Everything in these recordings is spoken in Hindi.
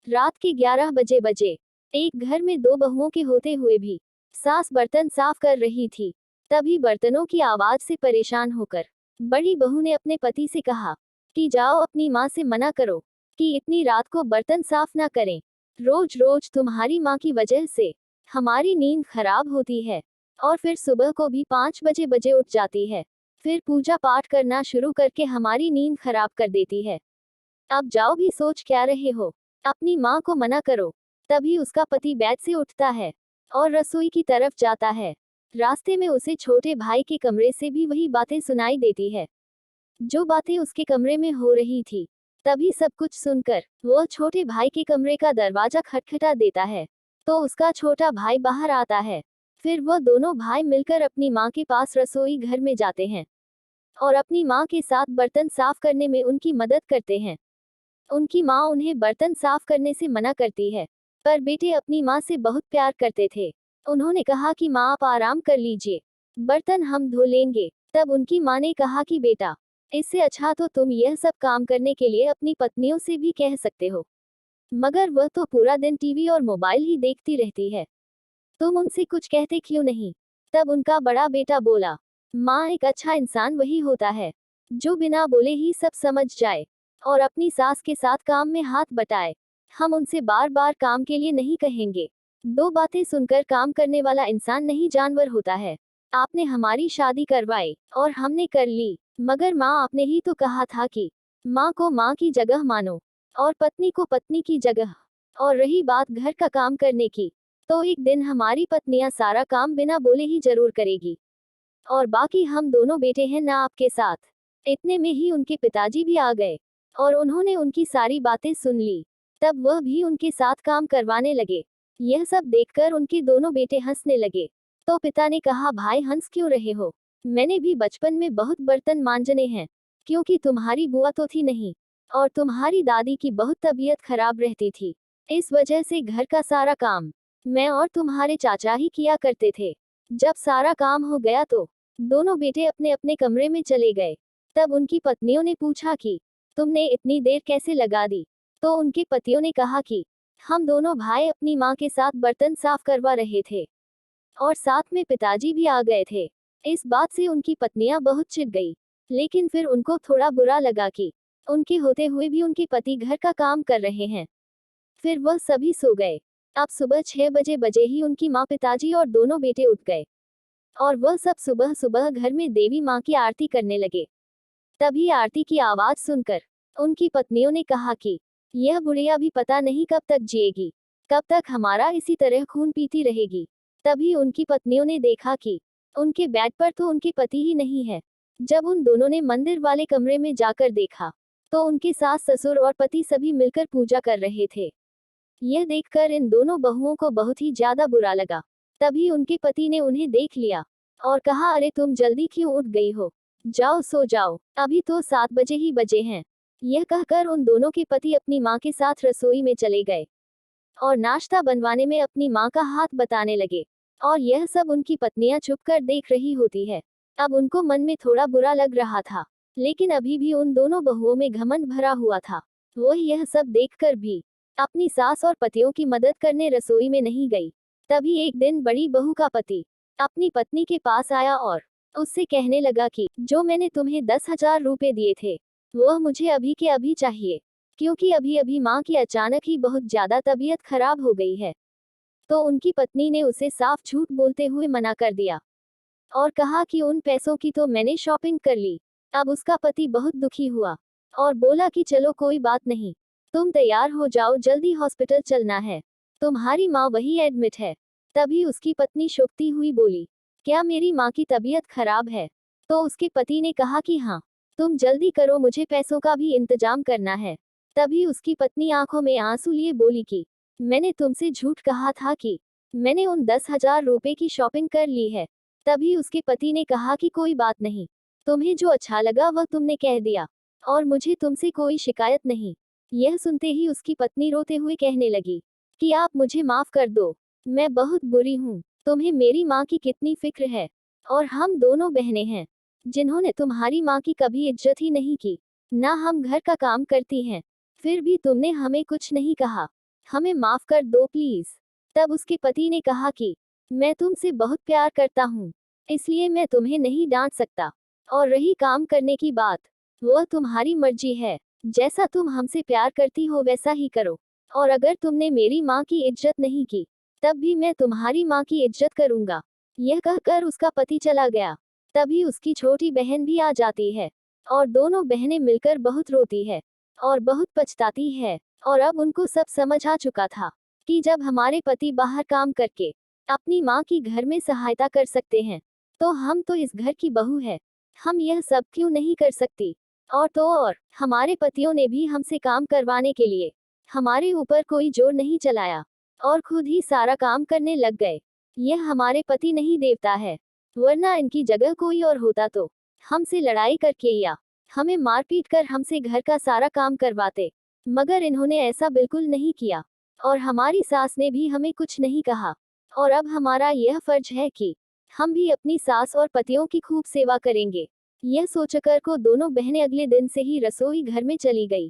रात के 11 बजे एक घर में दो बहुओं के होते हुए भी सास बर्तन साफ कर रही थी। तभी बर्तनों की आवाज से परेशान होकर बड़ी बहू ने अपने पति से कहा कि जाओ अपनी माँ से मना करो कि इतनी रात को बर्तन साफ ना करें। रोज रोज तुम्हारी माँ की वजह से हमारी नींद खराब होती है और फिर सुबह को भी 5 बजे उठ जाती है। फिर पूजा पाठ करना शुरू करके हमारी नींद खराब कर देती है। अब जाओ, भी सोच क्या रहे हो, अपनी माँ को मना करो। तभी उसका पति बेड से उठता है और रसोई की तरफ जाता है। रास्ते में उसे छोटे भाई के कमरे से भी वही बातें सुनाई देती है जो बातें उसके कमरे में हो रही थी। तभी सब कुछ सुनकर वह छोटे भाई के कमरे का दरवाजा खटखटा देता है तो उसका छोटा भाई बाहर आता है। फिर वह दोनों भाई मिलकर अपनी माँ के पास रसोई घर में जाते हैं और अपनी माँ के साथ बर्तन साफ करने में उनकी मदद करते हैं। उनकी माँ उन्हें बर्तन साफ करने से मना करती है, पर बेटे अपनी माँ से बहुत प्यार करते थे। उन्होंने कहा कि माँ आप आराम कर लीजिए, बर्तन हम धो लेंगे। तब उनकी माँ ने कहा कि बेटा, इससे अच्छा तो तुम यह सब काम करने के लिए अपनी पत्नियों से भी कह सकते हो, मगर वह तो पूरा दिन टीवी और मोबाइल ही देखती रहती है, तुम उनसे कुछ कहते क्यों नहीं। तब उनका बड़ा बेटा बोला, माँ एक अच्छा इंसान वही होता है जो बिना बोले ही सब समझ जाए और अपनी सास के साथ काम में हाथ बटाए। हम उनसे बार बार काम के लिए नहीं कहेंगे। दो बातें सुनकर काम करने वाला इंसान नहीं जानवर होता है। आपने हमारी शादी करवाई और हमने कर ली, मगर माँ आपने ही तो कहा था कि माँ को माँ की जगह मानो और पत्नी को पत्नी की जगह। और रही बात घर का काम करने की, तो एक दिन हमारी पत्नियां सारा काम बिना बोले ही जरूर करेगी और बाकी हम दोनों बेटे हैं ना आपके साथ। इतने में ही उनके पिताजी भी आ गए और उन्होंने उनकी सारी बातें सुन ली। तब वह भी उनके साथ काम करवाने लगे। यह सब देखकर उनके दोनों बेटे हंसने लगे। तो पिता ने कहा, भाई हंस क्यों रहे हो, मैंने भी बचपन में बहुत बर्तन मांजने हैं, क्योंकि तुम्हारी बुआ तो थी नहीं और तुम्हारी दादी की बहुत तबीयत खराब रहती थी। इस वजह से घर का सारा काम मैं और तुम्हारे चाचा ही किया करते थे। जब सारा काम हो गया तो दोनों बेटे अपने अपने कमरे में चले गए। तब उनकी पत्नियों ने पूछा कि तुमने इतनी देर कैसे लगा दी। तो उनके पतियों ने कहा कि हम दोनों भाई अपनी माँ के साथ बर्तन साफ करवा रहे थे और साथ में पिताजी भी आ गए थे। इस बात से उनकी पत्नियां बहुत चिढ़ गई, लेकिन फिर उनको थोड़ा बुरा लगा कि उनके होते हुए भी उनके पति घर का काम कर रहे हैं। फिर वह सभी सो गए। अब सुबह 6 बजे ही उनकी माँ, पिताजी और दोनों बेटे उठ गए और वह सब सुबह सुबह घर में देवी माँ की आरती करने लगे। तभी आरती की आवाज सुनकर उनकी पत्नियों ने कहा कि यह बुढ़िया भी पता नहीं कब तक जिएगी, कब तक हमारा इसी तरह खून पीती रहेगी। तभी उनकी पत्नियों ने देखा कि उनके बेड पर तो उनके पति ही नहीं है। जब उन दोनों ने मंदिर वाले कमरे में जाकर देखा तो उनके सास ससुर और पति सभी मिलकर पूजा कर रहे थे। यह देखकर इन दोनों बहुओं को बहुत ही ज्यादा बुरा लगा। तभी उनके पति ने उन्हें देख लिया और कहा, अरे तुम जल्दी क्यों उठ गई हो, जाओ सो जाओ, अभी तो 7 बजे ही बजे हैं। यह कहकर उन दोनों के पति अपनी माँ के साथ रसोई में चले गए और नाश्ता बनवाने में अपनी माँ का हाथ बताने लगे और यह सब उनकी पत्नियां छुपकर देख रही होती है। अब उनको मन में थोड़ा बुरा लग रहा था, लेकिन अभी भी उन दोनों बहुओं में घमंड भरा हुआ था। वो यह सब देखकर भी अपनी सास और पतियों की मदद करने रसोई में नहीं गई। तभी एक दिन बड़ी बहू का पति अपनी पत्नी के पास आया और उससे कहने लगा कि जो मैंने तुम्हें 10,000 रुपए दिए थे वह मुझे अभी के अभी चाहिए, क्योंकि अभी अभी माँ की अचानक ही बहुत ज्यादा तबीयत खराब हो गई है। तो उनकी पत्नी ने उसे साफ झूठ बोलते हुए मना कर दिया और कहा कि उन पैसों की तो मैंने शॉपिंग कर ली। अब उसका पति बहुत दुखी हुआ और बोला कि चलो कोई बात नहीं, तुम तैयार हो जाओ, जल्दी हॉस्पिटल चलना है, तुम्हारी माँ वही एडमिट है। तभी उसकी पत्नी शोकती हुई बोली, क्या मेरी माँ की तबीयत खराब है। तो उसके पति ने कहा कि हाँ, तुम जल्दी करो, मुझे पैसों का भी इंतजाम करना है। तभी उसकी पत्नी आंखों में आंसू लिए बोली कि मैंने तुमसे झूठ कहा था कि मैंने उन 10,000 रुपए की शॉपिंग कर ली है। तभी उसके पति ने कहा कि कोई बात नहीं, तुम्हें जो अच्छा लगा वह तुमने कह दिया और मुझे तुमसे कोई शिकायत नहीं। यह सुनते ही उसकी पत्नी रोते हुए कहने लगी कि आप मुझे माफ कर दो, मैं बहुत बुरी हूँ, तुम्हें मेरी माँ की कितनी फिक्र है और हम दोनों बहनें हैं जिन्होंने तुम्हारी माँ की कभी इज्जत ही नहीं की, ना हम घर का काम करती हैं, फिर भी तुमने हमें कुछ नहीं कहा। हमें माफ कर दो प्लीज। तब उसके पति ने कहा कि मैं तुमसे बहुत प्यार करता हूँ, इसलिए मैं तुम्हें नहीं डांट सकता। और रही काम करने की बात, वह तुम्हारी मर्जी है, जैसा तुम हमसे प्यार करती हो वैसा ही करो। और अगर तुमने मेरी माँ की इज्जत नहीं की, तब भी मैं तुम्हारी माँ की इज्जत करूंगा। यह कहकर उसका पति चला गया। तभी उसकी छोटी बहन भी आ जाती है, और दोनों बहनें मिलकर बहुत रोती है और बहुत पछताती है। और अब उनको सब समझ आ चुका था कि जब हमारे पति बाहर काम करके अपनी माँ की घर में सहायता कर सकते हैं, तो हम तो इस घर की बहू है, हम यह सब क्यों नहीं कर सकती। और तो और हमारे पतियों ने भी हमसे काम करवाने के लिए हमारे ऊपर कोई जोर नहीं चलाया और खुद ही सारा काम करने लग गए। यह हमारे पति नहीं देवता है, वरना इनकी जगह कोई और होता तो हमसे लड़ाई करके या हमें मारपीट कर हमसे घर का सारा काम करवाते। मगर इन्होंने ऐसा बिल्कुल नहीं किया, और हमारी सास ने भी हमें कुछ नहीं कहा। और अब हमारा यह फर्ज है कि हम भी अपनी सास और पतियों की खूब सेवा करेंगे। यह सोचकर को दोनों बहनें अगले दिन से ही रसोई घर में चली गई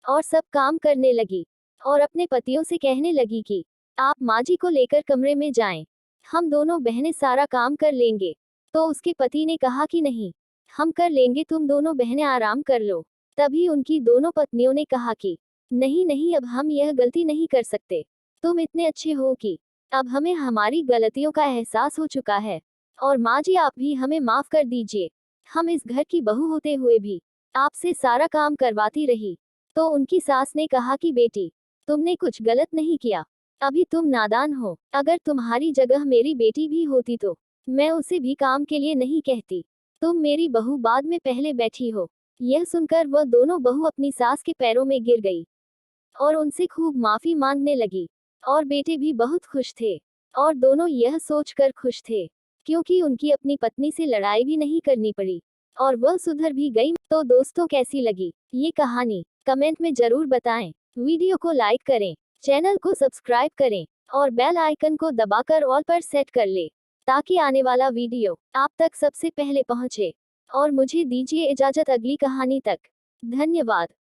और सब काम करने लगी, और अपने पतियों से कहने लगी कि आप माँ जी को लेकर कमरे में जाएं, हम दोनों बहनें सारा काम कर लेंगे। तो उसके पति ने कहा कि नहीं, हम कर लेंगे, तुम दोनों बहनें आराम कर लो। तभी उनकी दोनों पत्नियों ने कहा कि नहीं नहीं, अब हम यह गलती नहीं कर सकते, तुम इतने अच्छे हो कि अब हमें हमारी गलतियों का एहसास हो चुका है, और माँ जी आप भी हमें माफ कर दीजिए। हम इस घर की बहू होते हुए भी आपसे सारा काम करवाती रही। तो उनकी सास ने कहा कि बेटी, तुमने कुछ गलत नहीं किया, अभी तुम नादान हो, अगर तुम्हारी जगह मेरी बेटी भी होती तो मैं उसे भी काम के लिए नहीं कहती, तुम मेरी बहू बाद में पहले बैठी हो। यह सुनकर वह दोनों बहू अपनी सास के पैरों में गिर गई और उनसे खूब माफी मांगने लगी। और बेटे भी बहुत खुश थे, और दोनों यह सोचकर खुश थे क्योंकि उनकी अपनी पत्नी से लड़ाई भी नहीं करनी पड़ी, और वह सुधर भी गई। तो दोस्तों, कैसी लगी ये कहानी कमेंट में जरूर बताएं। वीडियो को लाइक करें, चैनल को सब्सक्राइब करें और बेल आइकन को दबाकर ऑल पर सेट कर ले, ताकि आने वाला वीडियो आप तक सबसे पहले पहुंचे। और मुझे दीजिए इजाजत अगली कहानी तक। धन्यवाद।